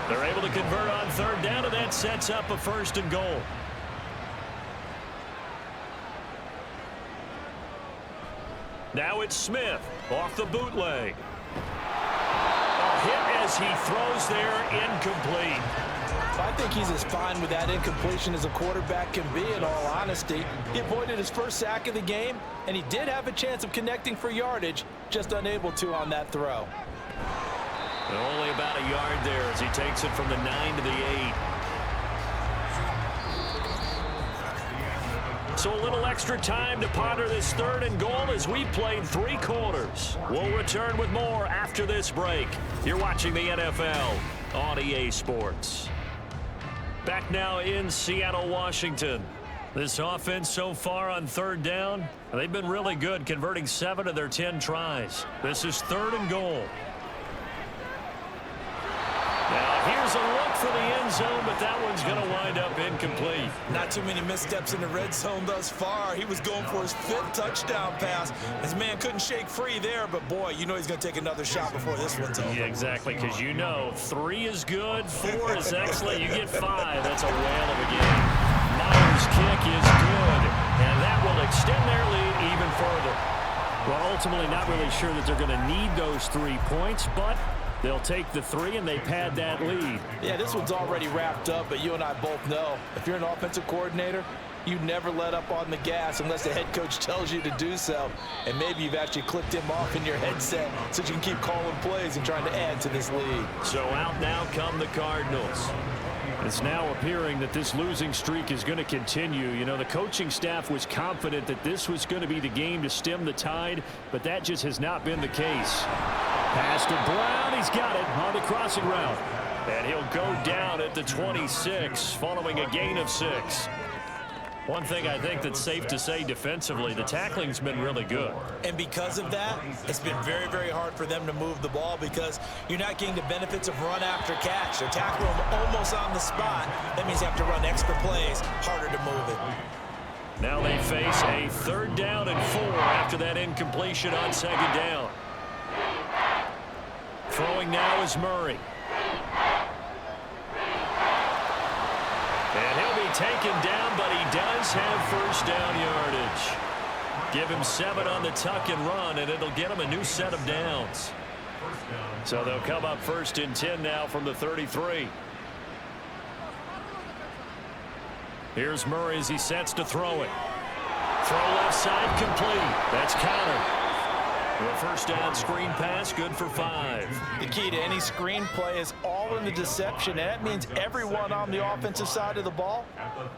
They're able to convert on 3rd down, and that sets up a 1st and goal. Now it's Smith off the bootleg. A hit as he throws there, incomplete. I think he's as fine with that incompletion as a quarterback can be, in all honesty. He avoided his first sack of the game, and he did have a chance of connecting for yardage, just unable to on that throw. And only about a yard there as he takes it from the 9 to the 8. So a little extra time to ponder this 3rd and goal as we played 3 quarters. We'll return with more after this break. You're watching the NFL on EA Sports. Back now in Seattle, Washington. This offense so far on 3rd down, they've been really good, converting 7 of their 10 tries. This is 3rd and goal. Now here's a look for the end zone, but that one's going to wind up incomplete. Not too many missteps in the red zone thus far. He was going for his 5th touchdown pass. His man couldn't shake free there, but boy, you know he's going to take another shot before this one's over. Yeah, exactly, because you know 3 is good, 4 is excellent. You get 5. That's a whale of a game. Myers' kick is good, and that will extend their lead even further. Well, ultimately not really sure that they're going to need those 3 points, but they'll take the 3 and they pad that lead. Yeah, this one's already wrapped up, but you and I both know if you're an offensive coordinator, you never let up on the gas unless the head coach tells you to do so. And maybe you've actually clicked him off in your headset so you can keep calling plays and trying to add to this lead. So out now come the Cardinals. It's now appearing that this losing streak is going to continue. You know, the coaching staff was confident that this was going to be the game to stem the tide, but that just has not been the case. Pass to Brown. He's got it on the crossing route. And he'll go down at the 26 following a gain of 6. One thing I think that's safe to say defensively, the tackling's been really good. And because of that, it's been very, very hard for them to move the ball because you're not getting the benefits of run after catch. They're tackling them almost on the spot. That means you have to run extra plays, harder to move it. Now they face a 3rd down and 4 after that incompletion on 2nd down. Throwing now is Murray. And he'll be taken down, but he does have first down yardage. Give him 7 on the tuck and run, and it'll get him a new set of downs. So they'll come up 1st and 10 now from the 33. Here's Murray as he sets to throw it. Throw left side complete. That's countered. A first down screen pass, good for 5. The key to any screen play is all in the deception, and that means everyone on the offensive side of the ball,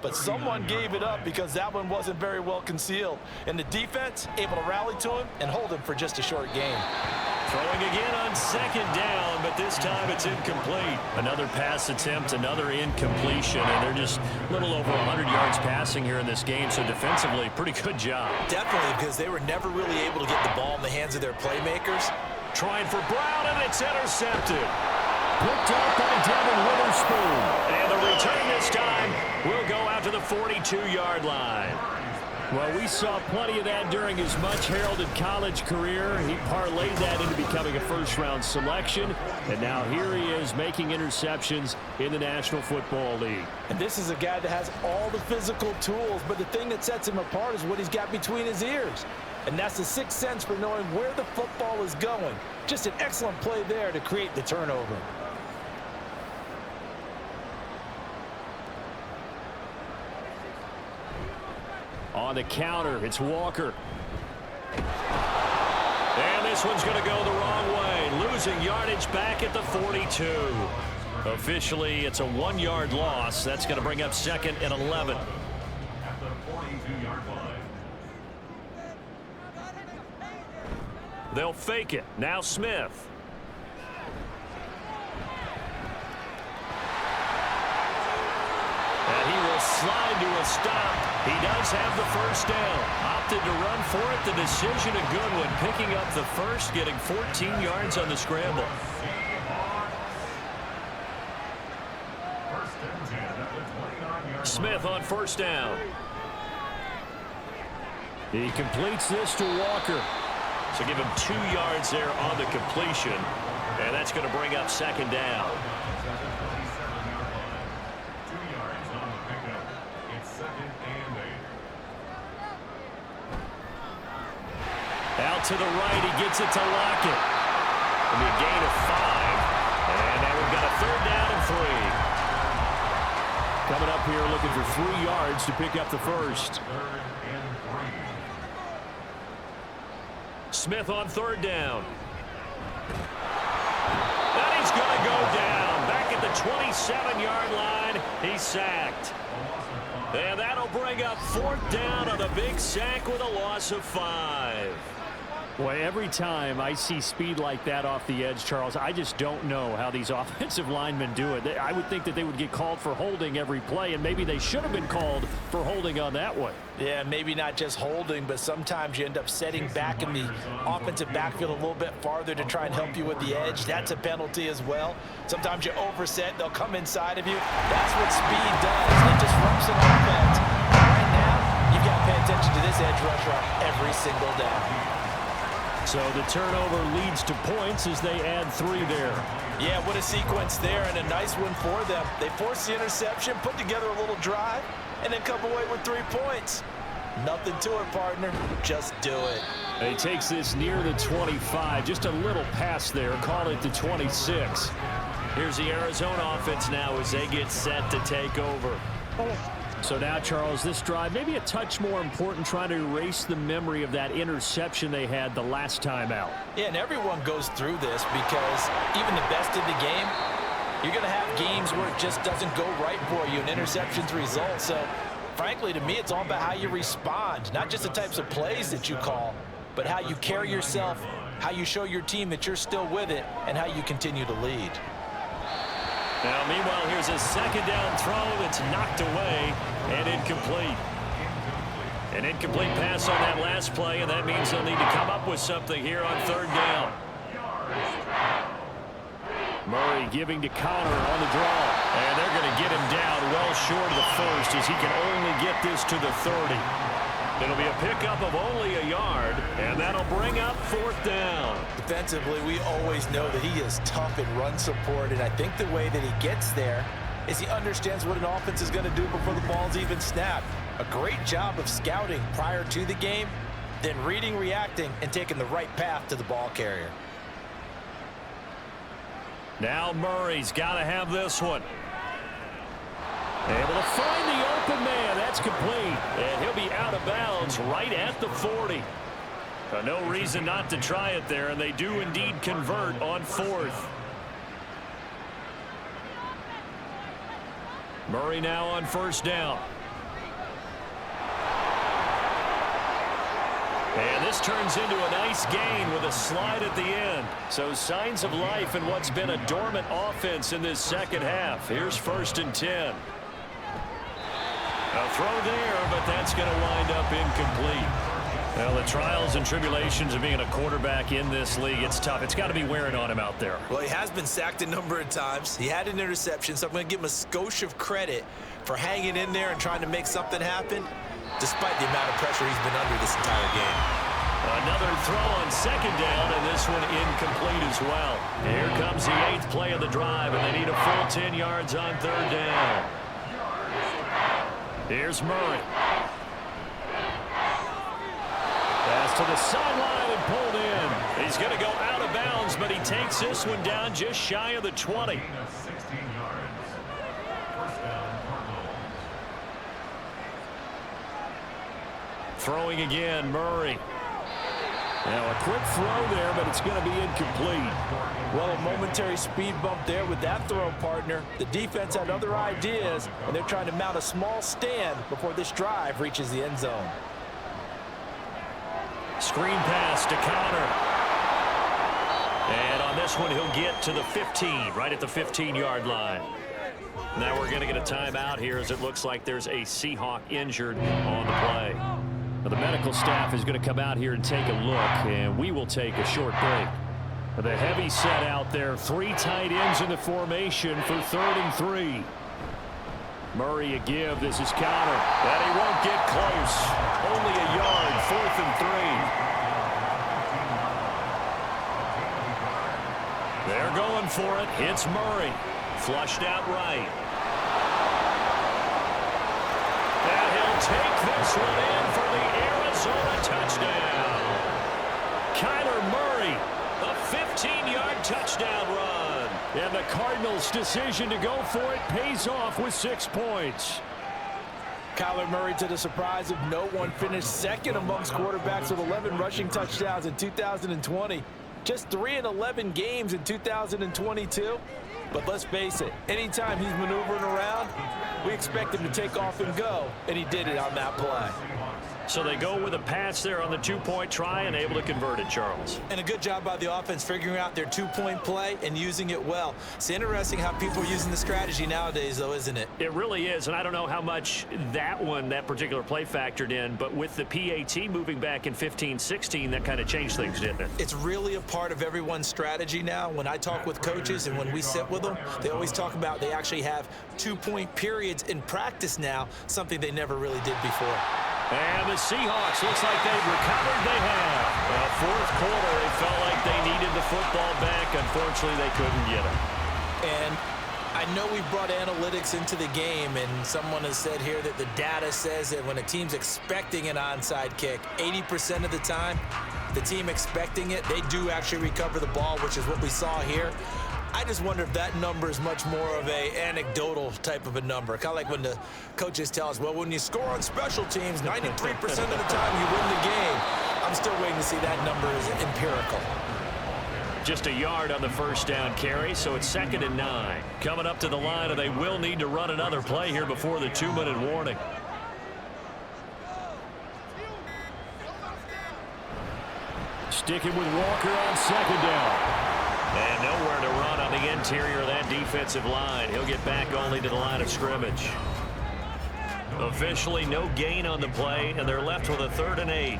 but someone gave it up because that one wasn't very well concealed. And the defense able to rally to him and hold him for just a short game. Throwing again on 2nd down, but this time it's incomplete. Another pass attempt, another incompletion, and they're just a little over 100 yards passing here in this game, so defensively, pretty good job. Definitely, because they were never really able to get the ball in the hands of their playmakers. Trying for Brown, and it's intercepted. Picked up by Devin Witherspoon. And the return this time 42-yard line. Well, we saw plenty of that during his much-heralded college career. He parlayed that into becoming a first-round selection, and now here he is making interceptions in the National Football League. And this is a guy that has all the physical tools, but the thing that sets him apart is what he's got between his ears. And that's the sixth sense for knowing where the football is going. Just an excellent play there to create the turnover. On the counter, it's Walker. And this one's going to go the wrong way. Losing yardage back at the 42. Officially, it's a 1-yard loss. That's going to bring up 2nd and 11. At the 42-yard line. They'll fake it. Now Smith. And he will slide to a stop. He does have the first down. Opted to run for it. The decision a good one. Picking up the first, getting 14 yards on the scramble. First and 10 at the 29-yard Smith on first down. He completes this to Walker. So give him 2 yards there on the completion. And that's going to bring up 2nd down. Out to the right, he gets it to Lockett. It'll be a gain of 5. And now we've got a 3rd down and 3. Coming up here looking for 3 yards to pick up the first. Smith on 3rd down. And he's going to go down. Back at the 27-yard line, he's sacked. And that'll bring up 4th down on a big sack with a loss of 5. Boy, every time I see speed like that off the edge, Charles, I just don't know how these offensive linemen do it. I would think that they would get called for holding every play, and maybe they should have been called for holding on that one. Yeah, maybe not just holding, but sometimes you end up setting back in the offensive backfield a little bit farther to try and help you with the edge. That's a penalty as well. Sometimes you overset, they'll come inside of you. That's what speed does. It disrupts an offense. Right now, you've got to pay attention to this edge rusher on every single down. So the turnover leads to points as they add 3 there. Yeah, what a sequence there, and a nice one for them. They force the interception, put together a little drive, and then come away with 3 points. Nothing to it, partner. Just do it. He takes this near the 25. Just a little pass there. Call it the 26. Here's the Arizona offense now as they get set to take over. So now, Charles, this drive maybe a touch more important, trying to erase the memory of that interception they had the last time out. Yeah, and everyone goes through this because even the best in the game, you're going to have games where it just doesn't go right for you, and interceptions result. So, frankly, to me, it's all about how you respond, not just the types of plays that you call, but how you carry yourself, how you show your team that you're still with it, and how you continue to lead. Now, meanwhile, here's a 2nd down throw that's knocked away and incomplete. An incomplete pass on that last play, and that means they'll need to come up with something here on 3rd down. Murray giving to Connor on the draw. And they're going to get him down well short of the first as he can only get this to the 30. It'll be a pickup of only a yard, and that'll bring up 4th down. Defensively, we always know that he is tough in run support, and I think the way that he gets there is he understands what an offense is going to do before the ball's even snapped. A great job of scouting prior to the game, then reading, reacting, and taking the right path to the ball carrier. Now Murray's got to have this one. Able to find the open man. That's complete. And he'll be out of bounds right at the 40. No reason not to try it there, and they do indeed convert on 4th. Murray now on 1st down. And this turns into a nice gain with a slide at the end. So signs of life in what's been a dormant offense in this 2nd half. Here's 1st and 10. A throw there, but that's going to wind up incomplete. Well, the trials and tribulations of being a quarterback in this league, it's tough. It's got to be wearing on him out there. Well, he has been sacked a number of times. He had an interception, so I'm going to give him a skosh of credit for hanging in there and trying to make something happen, despite the amount of pressure he's been under this entire game. Another throw on second down, and this one incomplete as well. Here comes the 8th play of the drive, and they need a full 10 yards on third down. Here's Murray. Pass to the sideline and pulled in. He's going to go out of bounds, but he takes this one down just shy of the 20. Throwing again, Murray. Now a quick throw there, but it's going to be incomplete. Well, a momentary speed bump there with that throw, partner. The defense had other ideas, and they're trying to mount a small stand before this drive reaches the end zone. Screen pass to Connor. And on this one, he'll get to the 15, right at the 15-yard line. Now we're going to get a timeout here as it looks like there's a Seahawk injured on the play. Now the medical staff is going to come out here and take a look, and we will take a short break. The heavy set out there, 3 tight ends in the formation for 3rd and 3. Murray a give. This is Connor. And he won't get close. Only a yard, 4th and 3. They're going for it. It's Murray. Flushed out right. And he'll take this one in for the Arizona touchdown. Kyler Murray, a 15-yard touchdown run. And the Cardinals' decision to go for it pays off with 6 points. Kyler Murray, to the surprise of no one, finished second amongst quarterbacks with 11 rushing touchdowns in 2020. Just 3 in 11 games in 2022. But let's face it, anytime he's maneuvering around, we expect him to take off and go, and he did it on that play. So they go with a pass there on the 2-point try and able to convert it, Charles. And a good job by the offense figuring out their 2-point play and using it well. It's interesting how people are using the strategy nowadays, though, isn't it? It really is, and I don't know how much that particular play factored in, but with the PAT moving back in 15-16, that kind of changed things, didn't it? It's really a part of everyone's strategy now. When I talk with coaches and when we sit with them, they always talk about they actually have 2-point periods in practice now, something they never really did before. And the Seahawks, looks like they've recovered. They have. Well, 4th quarter, they felt like they needed the football back. Unfortunately, they couldn't get it. And I know we brought analytics into the game, and someone has said here that the data says that when a team's expecting an onside kick, 80% of the time, the team expecting it, they do actually recover the ball, which is what we saw here. I just wonder if that number is much more of a anecdotal type of a number. Kind of like when the coaches tell us, well, when you score on special teams, 93% of the time you win the game. I'm still waiting to see that number is empirical. Just a yard on the first down carry, so it's 2nd and 9. Coming up to the line, and they will need to run another play here before the 2-minute warning. Sticking with Walker on 2nd down. And nowhere to run on the interior of that defensive line. He'll get back only to the line of scrimmage. Officially no gain on the play, and they're left with a 3rd and 8.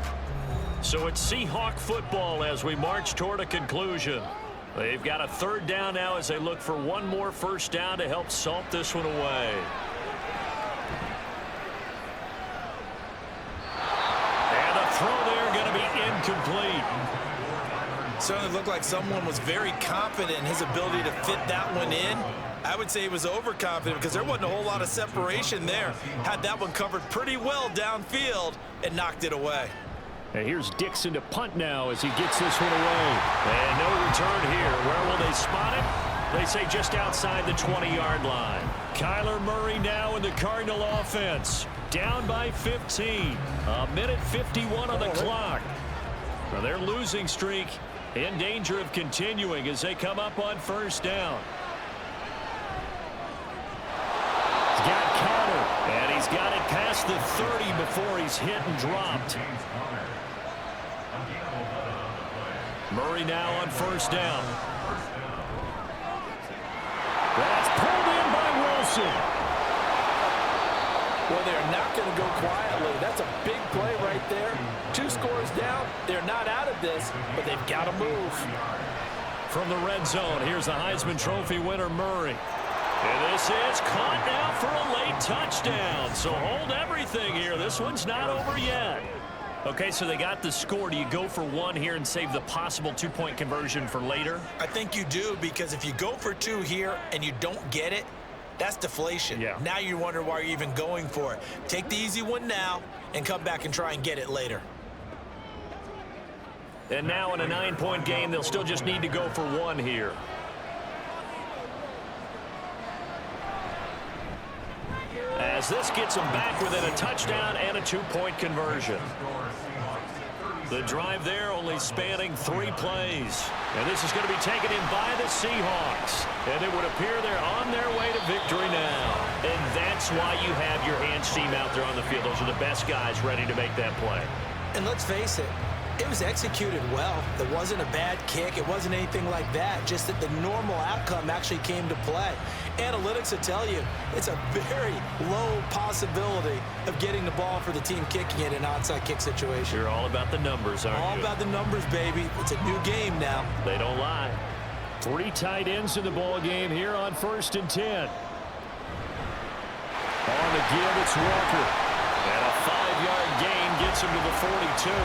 So it's Seahawk football as we march toward a conclusion. They've got a 3rd down now as they look for one more first down to help salt this one away. And the throw there going to be incomplete. Certainly looked like someone was very confident in his ability to fit that one in. I would say he was overconfident because there wasn't a whole lot of separation there. Had that one covered pretty well downfield and knocked it away. And here's Dixon to punt now as he gets this one away. And no return here. Where will they spot it? They say just outside the 20-yard line. Kyler Murray now in the Cardinal offense. Down by 15. 1:51 on the clock. Now their losing streak in danger of continuing as they come up on first down. He's got Connor. And he's got it past the 30 before he's hit and dropped. Murray now on first down. That's pulled in by Wilson. Well, they're not going to go quietly. That's a big play right there. 2 scores down. They're not out of this, but they've got to move. From the red zone, here's the Heisman Trophy winner, Murray. And this is caught now for a late touchdown. So hold everything here. This one's not over yet. Okay, so they got the score. Do you go for 1 here and save the possible 2-point conversion for later? I think you do, because if you go for 2 here and you don't get it, that's deflation. Yeah. Now you wonder why you're even going for it. Take the easy one now and come back and try and get it later. And now in a 9-point game, they'll still just need to go for 1 here. As this gets them back within a touchdown and a 2-point conversion. The drive there only spanning 3 plays. And this is going to be taken in by the Seahawks. And it would appear they're on their way to victory now. And that's why you have your hands team out there on the field. Those are the best guys ready to make that play. And let's face it, it was executed well. It wasn't a bad kick. It wasn't anything like that. Just that the normal outcome actually came to play. Analytics will tell you it's a very low possibility of getting the ball for the team kicking it in an onside kick situation. You're all about the numbers, aren't you? All about the numbers, baby. It's a new game now. They don't lie. 3 tight ends in the ball game here on 1st and 10. On the give, it's Walker. And a 5-yard gain gets him to the 42.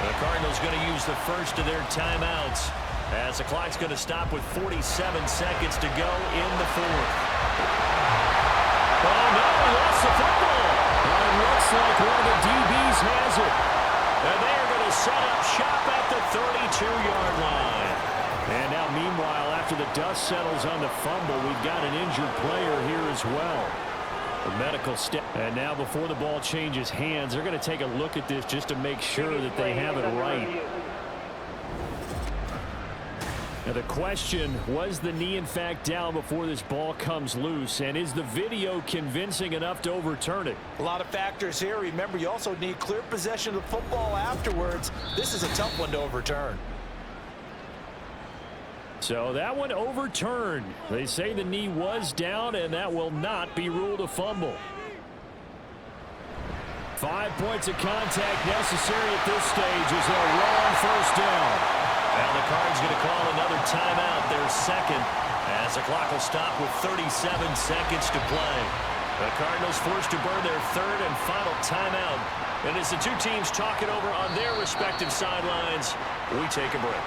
The Cardinals going to use the first of their timeouts as the clock's going to stop with 47 seconds to go in the 4th. Oh, no, he lost the football. It looks like one of the DBs has it. And they are going to set up shop at the 32-yard line. And now, meanwhile, after the dust settles on the fumble, we've got an injured player here as well. The medical step. And now before the ball changes hands, they're going to take a look at this just to make sure that they have it right. Now the question, was the knee in fact down before this ball comes loose? And is the video convincing enough to overturn it? A lot of factors here. Remember, you also need clear possession of the football afterwards. This is a tough one to overturn. So that one overturned. They say the knee was down, and that will not be ruled a fumble. 5 points of contact necessary at this stage as they'll run 1st down. Now the Cards going to call another timeout, their 2nd, as the clock will stop with 37 seconds to play. The Cardinals forced to burn their 3rd and final timeout. And as the 2 teams talk it over on their respective sidelines, we take a break.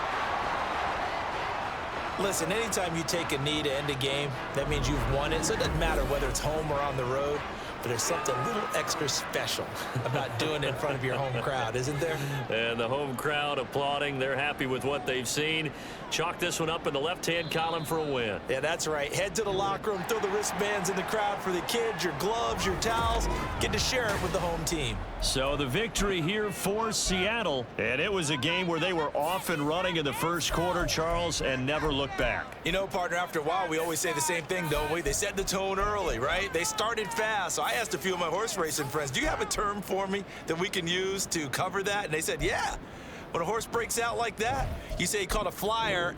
Listen, anytime you take a knee to end a game, that means you've won it. So it doesn't matter whether it's home or on the road, but there's something a little extra special about doing it in front of your home crowd, isn't there? And the home crowd applauding. They're happy with what they've seen. Chalk this one up in the left-hand column for a win. Yeah, that's right. Head to the locker room, throw the wristbands in the crowd for the kids, your gloves, your towels. Get to share it with the home team. So the victory here for Seattle. And it was a game where they were off and running in the 1st quarter, Charles, and never looked back. You know, partner, after a while, we always say the same thing, don't we? They set the tone early, right? They started fast. So I asked a few of my horse racing friends, do you have a term for me that we can use to cover that? And they said, yeah. When a horse breaks out like that, you say he caught a flyer,